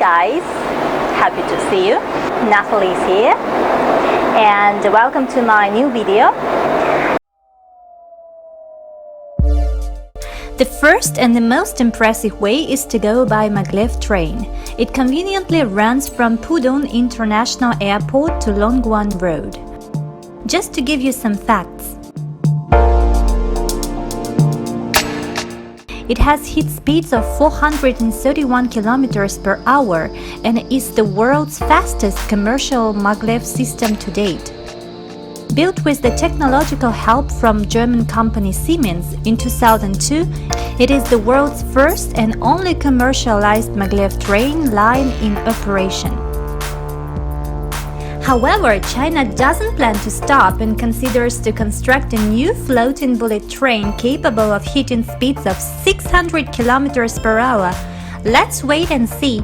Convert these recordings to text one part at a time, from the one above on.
guys, happy to see you. Natalie is here and welcome to my new video. The first and the most impressive way is to go by maglev train. It conveniently runs from Pudong International Airport to Longguan Road. Just to give you some facts. It has hit speeds of 431 km per hour and is the world's fastest commercial maglev system to date. Built with the technological help from German company Siemens in 2002, it is the world's first and only commercialized maglev train line in operation. However, China doesn't plan to stop and considers to construct a new floating bullet train capable of hitting speeds of 600 km per hour. Let's wait and see.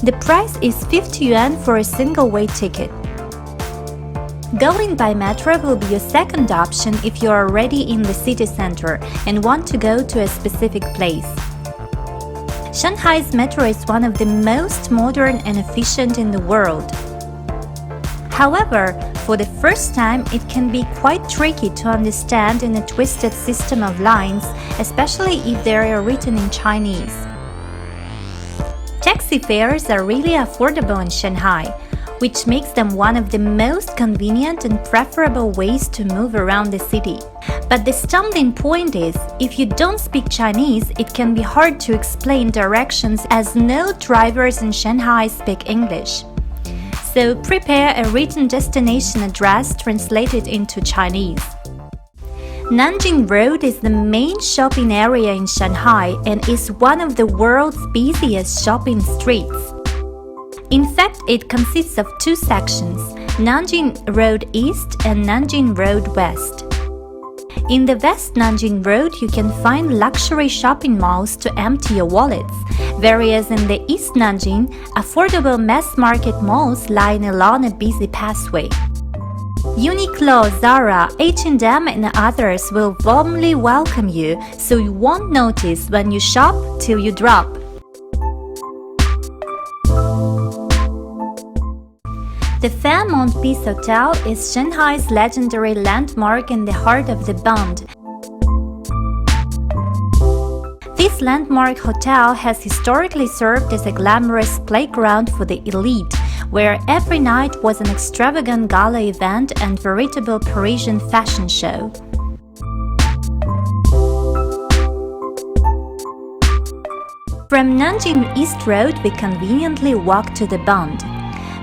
The price is 50 yuan for a single-way ticket. Going by metro will be your second option if you are already in the city center and want to go to a specific place. Shanghai's metro is one of the most modern and efficient in the world. However, for the first time, it can be quite tricky to understand in a twisted system of lines, especially if they are written in Chinese. Taxi fares are really affordable in Shanghai, which makes them one of the most convenient and preferable ways to move around the city. But the stumbling point is, if you don't speak Chinese, it can be hard to explain directions as no drivers in Shanghai speak English. So prepare a written destination address translated into Chinese. Nanjing Road is the main shopping area in Shanghai and is one of the world's busiest shopping streets. In fact, it consists of two sections, Nanjing Road East and Nanjing Road West. In the West Nanjing Road, you can find luxury shopping malls to empty your wallets, whereas in the East Nanjing, affordable mass-market malls lie along a busy pathway. Uniqlo, Zara, H&M and others will warmly welcome you, so you won't notice when you shop till you drop. The Fairmont Peace Hotel is Shanghai's legendary landmark in the heart of the Bund. This landmark hotel has historically served as a glamorous playground for the elite, where every night was an extravagant gala event and veritable Parisian fashion show. From Nanjing East Road, we conveniently walk to the Bund.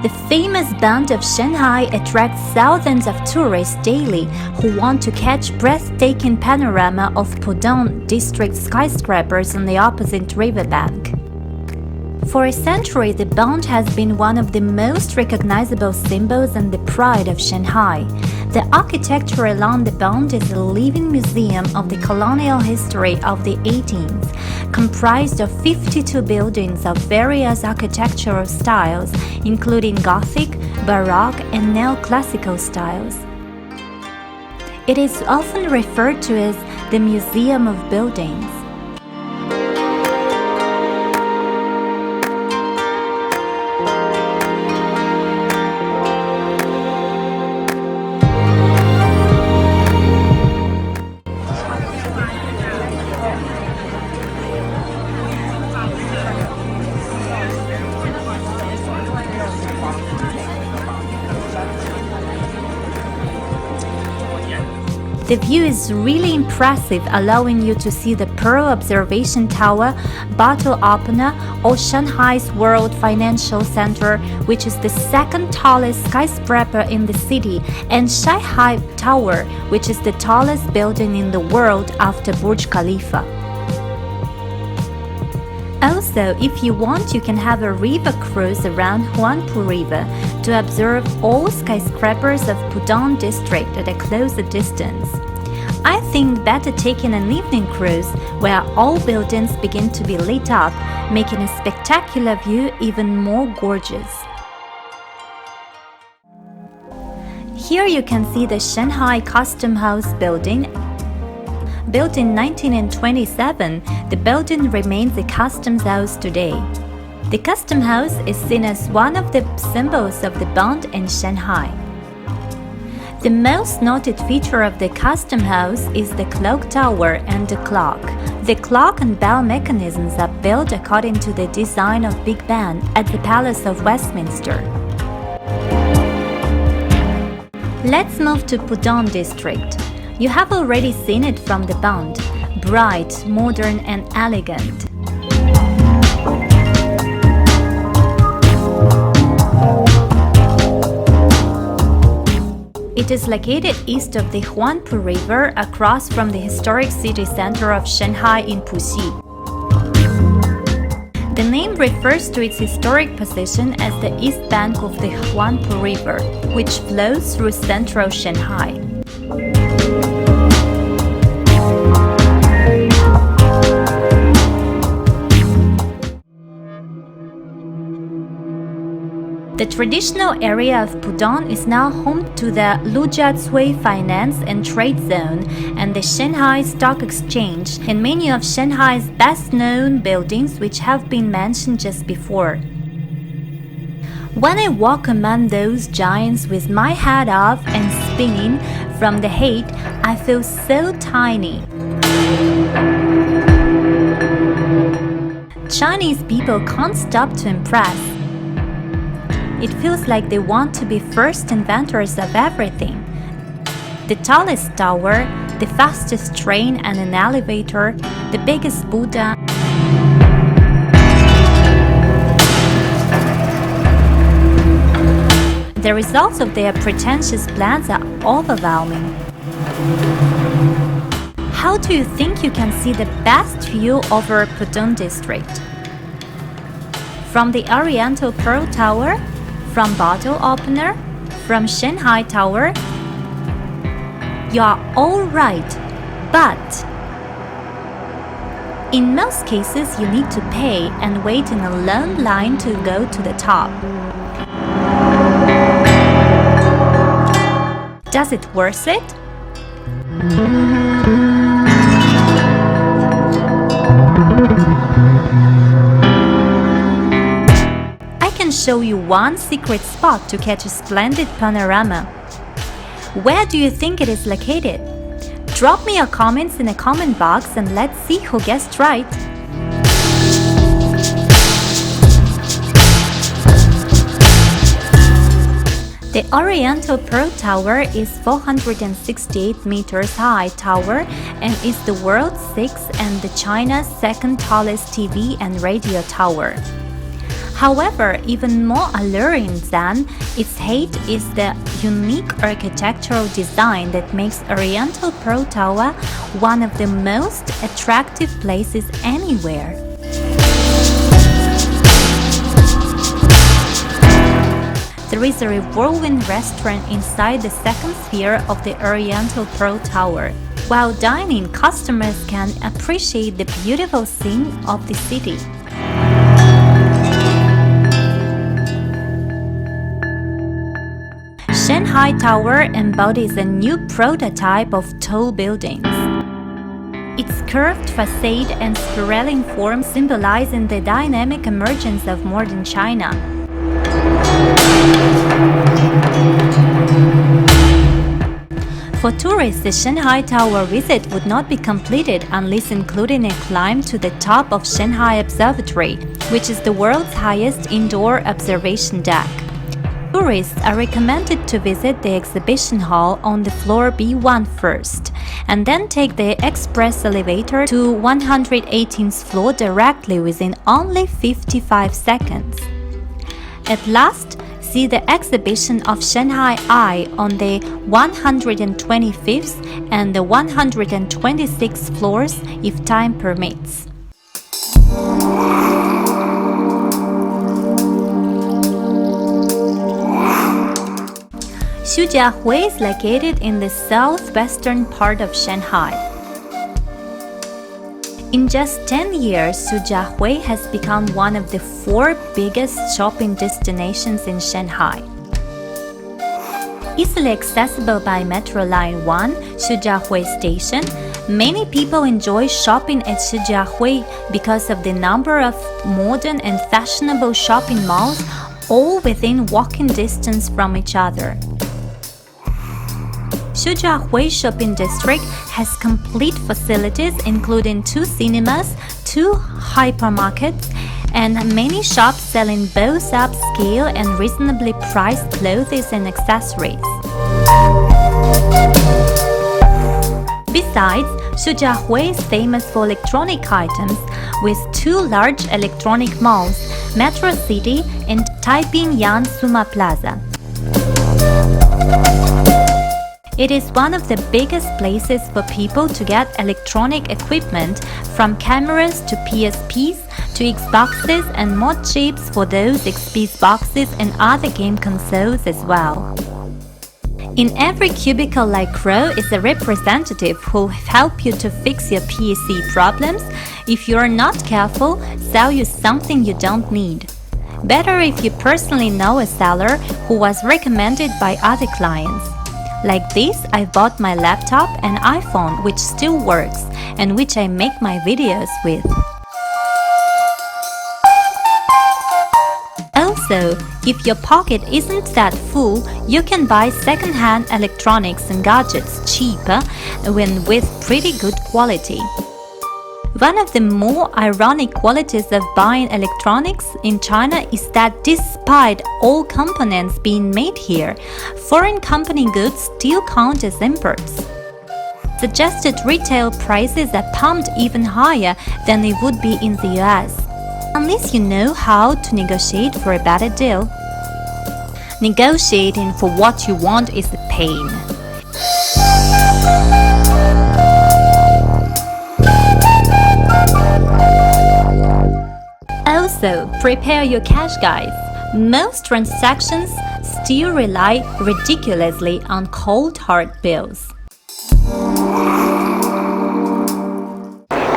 The famous Bund of Shanghai attracts thousands of tourists daily who want to catch breathtaking panorama of Pudong district skyscrapers on the opposite riverbank. For a century, the Bund has been one of the most recognizable symbols and the pride of Shanghai. The architecture along the Bund is a living museum of the colonial history of the 18th, comprised of 52 buildings of various architectural styles, including Gothic, Baroque, and Neoclassical styles. It is often referred to as the Museum of Buildings. The view is really impressive, allowing you to see the Pearl Observation Tower, Bottle Opener, or Shanghai's World Financial Center, which is the second tallest skyscraper in the city, and Shanghai Tower, which is the tallest building in the world after Burj Khalifa. Also, if you want, you can have a river cruise around Huangpu River to observe all skyscrapers of Pudong district at a closer distance. I think better taking an evening cruise where all buildings begin to be lit up, making a spectacular view even more gorgeous. Here you can see the Shanghai Custom House building. Built in 1927, the building remains a customs house today. The custom house is seen as one of the symbols of the bond in Shanghai. The most noted feature of the custom house is the clock tower and the clock. The clock and bell mechanisms are built according to the design of Big Ben at the Palace of Westminster. Let's move to Pudong district. You have already seen it from the bond, bright, modern and elegant. It is located east of the Huangpu River across from the historic city center of Shanghai in Puxi. The name refers to its historic position as the east bank of the Huangpu River, which flows through central Shanghai. The traditional area of Pudong is now home to the Lujiazui Finance and Trade Zone and the Shanghai Stock Exchange and many of Shanghai's best-known buildings which have been mentioned just before. When I walk among those giants with my head off and spinning from the height, I feel so tiny. Chinese people can't stop to impress. It feels like they want to be first inventors of everything. The tallest tower, the fastest train and an elevator, the biggest Buddha. The results of their pretentious plans are overwhelming. How do you think you can see the best view over Pudong district? From the Oriental Pearl Tower? From Bottle Opener? From Shanghai Tower? You are all right, but in most cases you need to pay and wait in a long line to go to the top. Does it worth it? Show you one secret spot to catch a splendid panorama. Where do you think it is located? Drop me your comments in the comment box and let's see who guessed right. The Oriental Pearl Tower is 468 meters high tower and is the world's sixth and the China's second tallest TV and radio tower. However, even more alluring than its height is the unique architectural design that makes Oriental Pearl Tower one of the most attractive places anywhere. There is a revolving restaurant inside the second sphere of the Oriental Pearl Tower. While dining, customers can appreciate the beautiful scene of the city. Shanghai Tower embodies a new prototype of tall buildings. Its curved facade and spiraling form symbolizing the dynamic emergence of modern China. For tourists, the Shanghai Tower visit would not be completed unless including a climb to the top of Shanghai Observatory, which is the world's highest indoor observation deck. Tourists are recommended to visit the exhibition hall on the floor B1 first, and then take the express elevator to 118th floor directly within only 55 seconds. At last, see the exhibition of Shanghai Eye on the 125th and the 126th floors if time permits. Xujiahui is located in the southwestern part of Shanghai. In just 10 years, Xujiahui has become one of the 4 biggest shopping destinations in Shanghai. Easily accessible by Metro Line 1, Xujiahui Station, Many people enjoy shopping at Shijiahui because of the number of modern and fashionable shopping malls, all within walking distance from each other. Shijiahui Shopping District has complete facilities including 2 cinemas, 2 hypermarkets, and many shops selling both upscale and reasonably priced clothes and accessories. Besides, Shijiahui is famous for electronic items, with 2 large electronic malls, Metro City and Taiping-Yan Suma Plaza. It is one of the biggest places for people to get electronic equipment, from cameras to PSPs to Xboxes and mod chips for those XP boxes and other game consoles as well. In every cubicle-like row is a representative who will help you to fix your PC problems. If you are not careful, sell you something you don't need. Better if you personally know a seller who was recommended by other clients. Like this, I bought my laptop and iPhone, which still works and which I make my videos with. Also, if your pocket isn't that full, you can buy second-hand electronics and gadgets cheaper when with pretty good quality. One of the more ironic qualities of buying electronics in China is that despite all components being made here, foreign company goods still count as imports. Suggested retail prices are pumped even higher than they would be in the US. Unless you know how to negotiate for a better deal. Negotiating for what you want is a pain. Also, prepare your cash, guys. Most transactions still rely ridiculously on cold hard bills.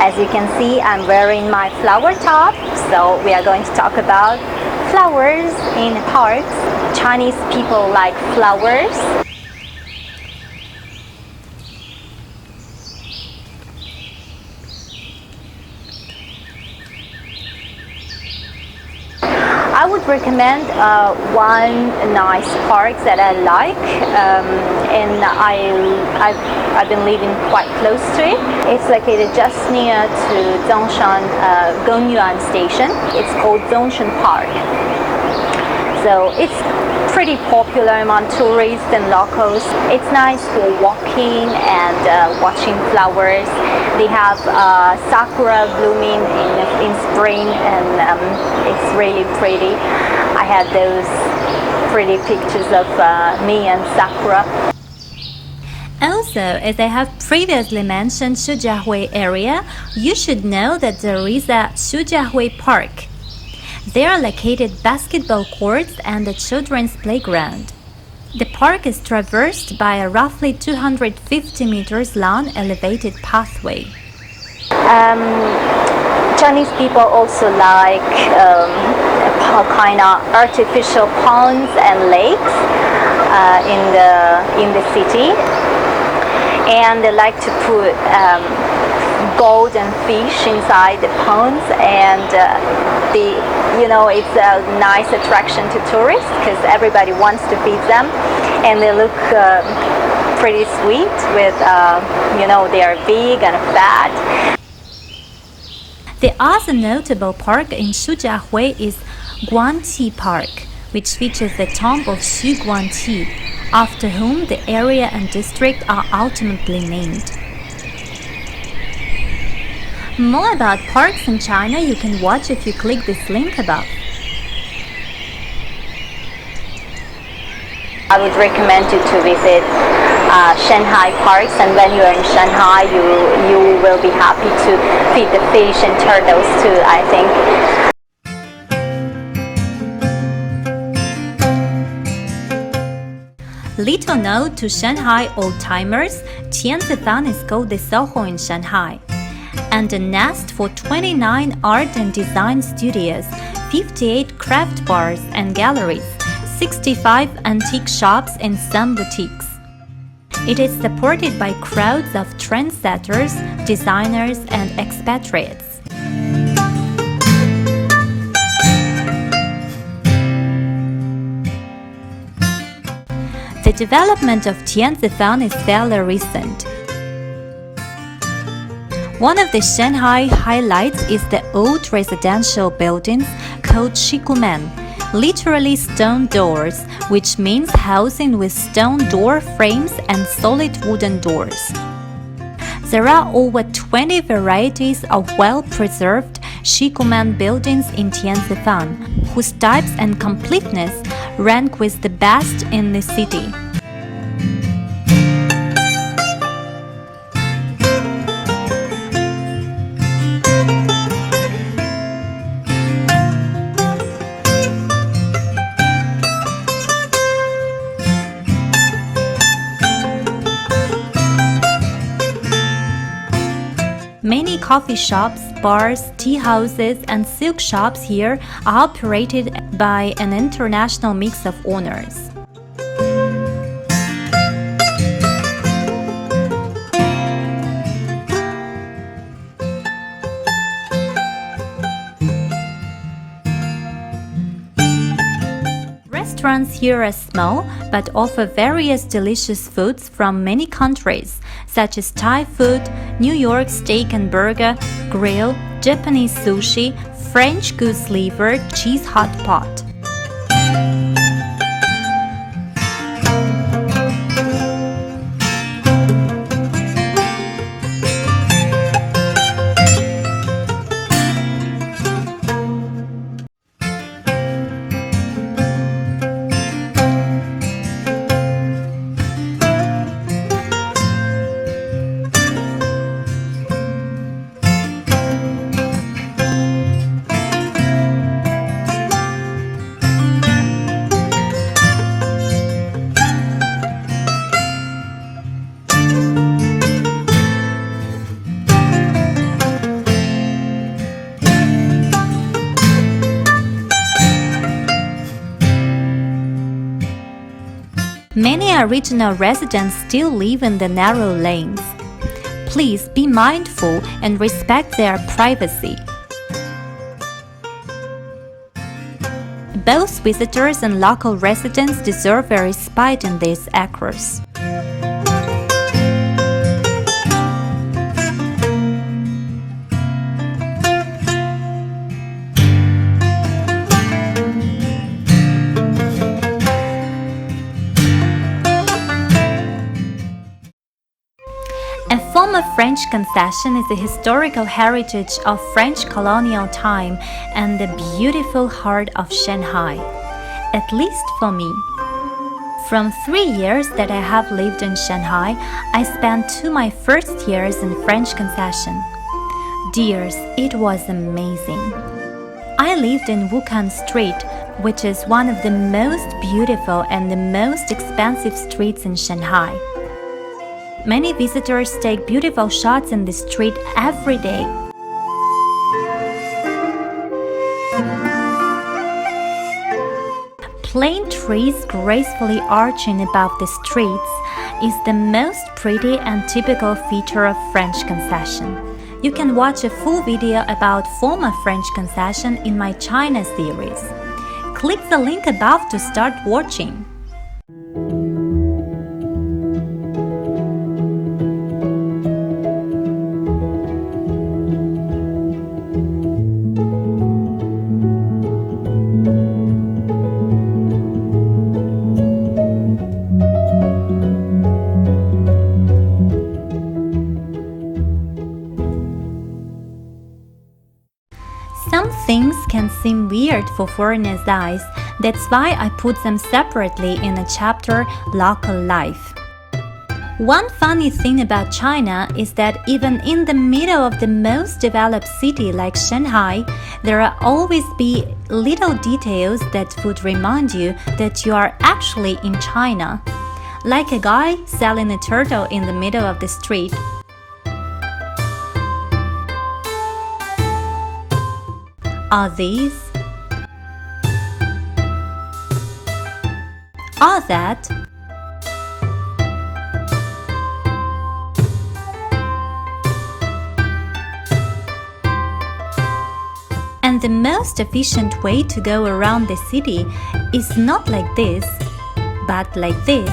As you can see, I'm wearing my flower top, so we are going to talk about flowers in parks. Chinese people like flowers. I would recommend one nice park that I like, and I've been living quite close to it. It's located just near to Zhongshan Gongyuan Station. It's called Zhongshan Park. So it's pretty popular among tourists and locals. It's nice for walking and watching flowers. They have sakura blooming in spring, and it's really pretty. I had those pretty pictures of me and sakura. Also, as I have previously mentioned Shijiahui area, you should know that there is a Shijiahui Park. There are located basketball courts and a children's playground. The park is traversed by a roughly 250 meters long elevated pathway. Chinese people also like kind of artificial ponds and lakes in the city, and they like to put golden fish inside the ponds, and it's a nice attraction to tourists because everybody wants to feed them, and they look pretty sweet with they are big and fat. The other notable park in Shijiahui is Guangqi Park, which features the tomb of Xu Guangqi, after whom the area and district are ultimately named. More about parks in China you can watch if you click this link above. I would recommend you to visit Shanghai parks, and when you are in Shanghai, you will be happy to feed the fish and turtles too, I think. Little note to Shanghai old-timers, Tianzifang is called the Soho in Shanghai, and a nest for 29 art and design studios, 58 craft bars and galleries, 65 antique shops and some boutiques. It is supported by crowds of trendsetters, designers, and expatriates. The development of Tianzifan is fairly recent. One of the Shanghai highlights is the old residential buildings called shikumen, literally stone doors, which means housing with stone door frames and solid wooden doors. There are over 20 varieties of well-preserved shikumen buildings in Tianzifan, whose types and completeness rank with the best in the city. Many coffee shops, bars, tea houses, and silk shops here are operated by an international mix of owners. Restaurants here are small but offer various delicious foods from many countries, such as Thai food, New York steak and burger, grill, Japanese sushi, French goose liver, cheese hot pot. Many original residents still live in the narrow lanes. Please be mindful and respect their privacy. Both visitors and local residents deserve a respite in these acres. A former French concession is the historical heritage of French colonial time and the beautiful heart of Shanghai, at least for me. From 3 years that I have lived in Shanghai, I spent 2 my first years in French concession. Dears, it was amazing. I lived in Wukan Street, which is one of the most beautiful and the most expensive streets in Shanghai. Many visitors take beautiful shots in the street every day. Plane trees gracefully arching above the streets is the most pretty and typical feature of French concession. You can watch a full video about former French concession in my China series. Click the link above to start watching. Some things can seem weird for foreigners' eyes, that's why I put them separately in a chapter, Local Life. One funny thing about China is that even in the middle of the most developed city like Shanghai, there will always be little details that would remind you that you are actually in China. Like a guy selling a turtle in the middle of the street. Are these? Are that? And the most efficient way to go around the city is not like this, but like this.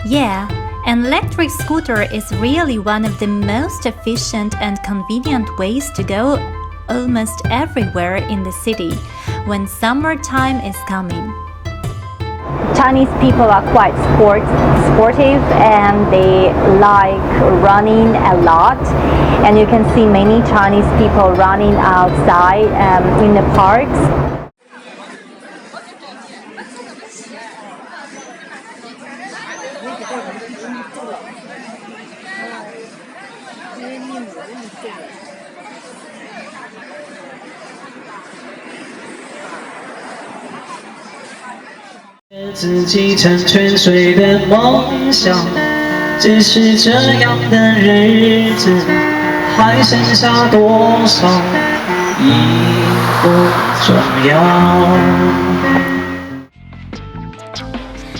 Yeah, an electric scooter is really one of the most efficient and convenient ways to go almost everywhere in the city when summertime is coming. Chinese people are quite sportive and they like running a lot, and you can see many Chinese people running outside in the parks.自己成全谁的梦想，只是这样的日子，还剩下多少已不重要。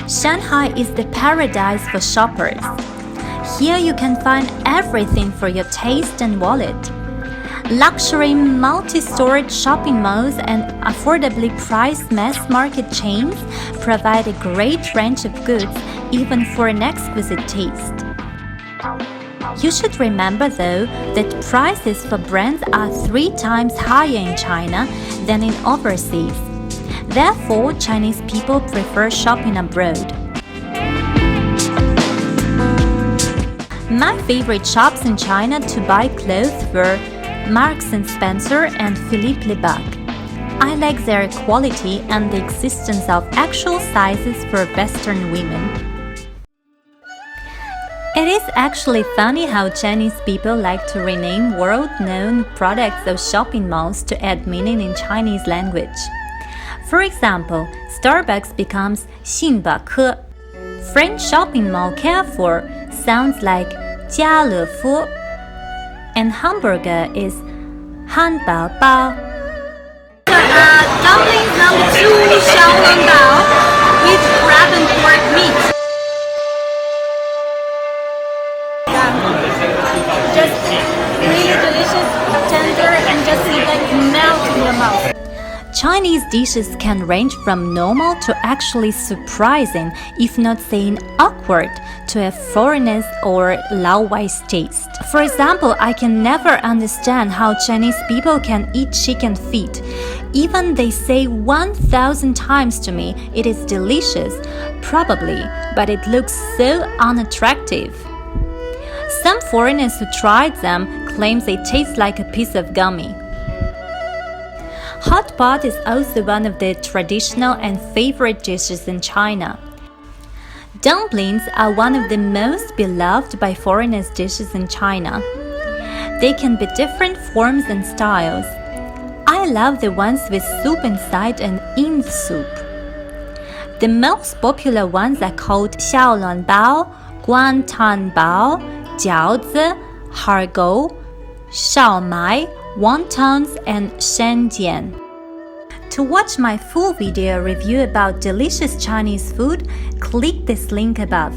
Shanghai is the paradise for shoppers. Here you can find everything for your taste and wallet. Luxury multi-storage shopping malls and affordably priced mass market chains provide a great range of goods even for an exquisite taste. You should remember though that prices for brands are 3 times higher in China than in overseas. Therefore, Chinese people prefer shopping abroad. My favorite shops in China to buy clothes were Marks & Spencer and Philippe Leblanc. I like their quality and the existence of actual sizes for Western women. It is actually funny how Chinese people like to rename world-known products of shopping malls to add meaning in Chinese language. For example, Starbucks becomes 星巴克. French shopping mall Carrefour sounds like 家乐福. And hamburger is 汉堡包. Dumplings number 2, 小笼包 with crab and pork meat. Just really delicious, tender, and just like melt in your mouth. Chinese dishes can range from normal to actually surprising, if not saying awkward, to a foreigner's or Lao-wise taste. For example, I can never understand how Chinese people can eat chicken feet. Even they say 1,000 times to me it is delicious, probably, but it looks so unattractive. Some foreigners who tried them claim they taste like a piece of gummy. Hot pot is also one of the traditional and favorite dishes in China. Dumplings are one of the most beloved by foreigners dishes in China. They can be different forms and styles. I love the ones with soup inside and in the soup. The most popular ones are called 小笼包, 广汤包, 饺子, hargou, 烧麦, wontons, and shenjian. To watch my full video review about delicious Chinese food, click this link above.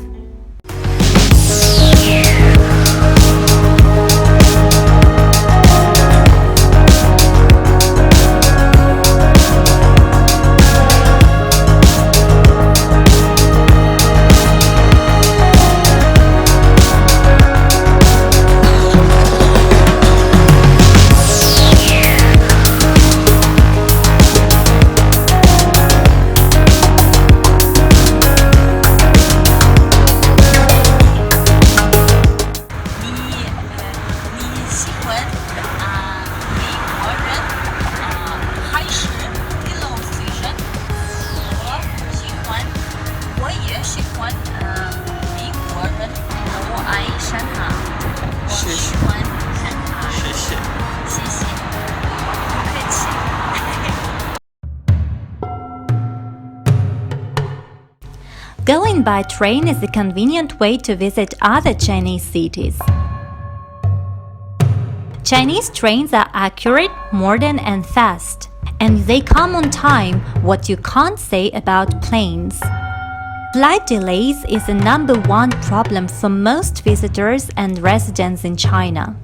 Going by train is a convenient way to visit other Chinese cities. Chinese trains are accurate, modern, and fast, and they come on time, what you can't say about planes. Flight delays is the #1 problem for most visitors and residents in China.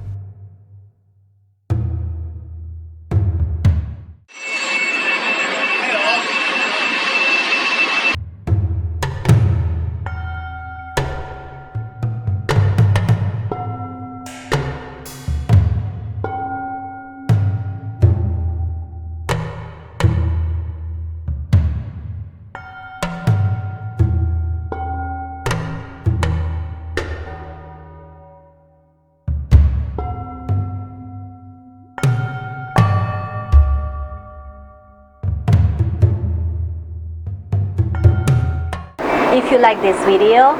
If you like this video,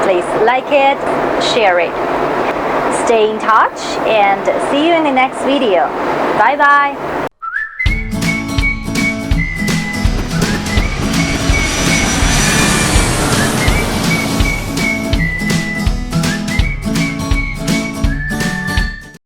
please like it, share it. Stay in touch and see you in the next video. Bye bye.